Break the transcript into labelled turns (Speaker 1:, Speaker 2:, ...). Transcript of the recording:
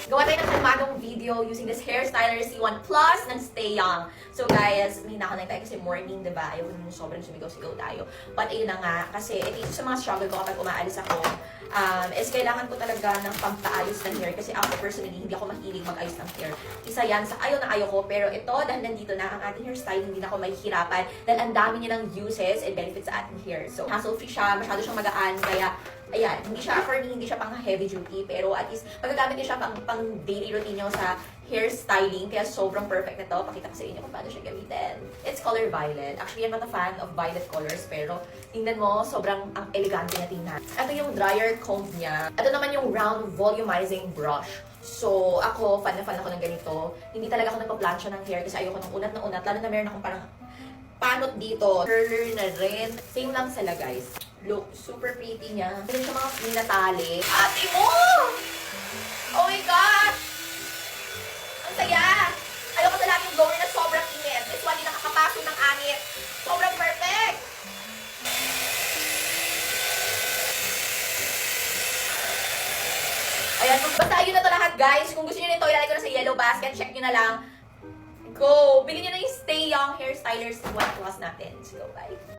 Speaker 1: Gawa tayo ng kalmadong video using this hair styler C1 Plus ng Stay Young. So guys, hinaka na tayo kasi morning, diba? Ayaw ko naman sobrang sumigaw-sigaw tayo. But ayun na nga, kasi ito sa mga struggle ko kapag umaalis ako, is kailangan ko talaga ng pampaayos ng hair. Kasi ako personally, hindi ako mahilig mag-ayos ng hair. Isa yan sa ayaw na ayaw ko. Pero ito, dahil nandito na ang ating hairstyle, hindi na ako mahihirapan. Dahil ang dami niya ng uses and benefits sa ating hair. So, hassle-free siya, masyado siyang magaan. Kaya, ayan, hindi siya for me, hindi siya pang heavy duty. Pero at least, magagamit niyo siya pang daily routine niyo sa hairstyling. Kaya sobrang perfect na to. Pakita ko sa inyo kung paano siya gamitin. It's color violet. Actually, I'm not a fan of violet colors. Pero, tingnan mo, sobrang ang elegante niya tingnan. Ito yung dryer comb niya. Ito naman yung round volumizing brush. So, ako, fan na fan ako ng ganito. Hindi talaga ako nagpa-plancha ng hair kasi ayoko ng unat na unat. Lalo na meron akong parang panot dito. Curler na rin. Same lang sila, guys. Look, super pretty niya. Meron siya mga minatali. Ate mo! Oh my gosh! Ang saya! Ayaw ko sa lahat yung blower na sobrang init. This one, di nakakapaso ng angit. Sobrang perfect! Ayan, basta ayun na to lahat, guys. Kung gusto niyo nito, ilalagay ko na sa yellow basket. Check nyo na lang. Go! Bilhin nyo na yung Stay Young Hair Stylers 1 Plus natin. So, bye!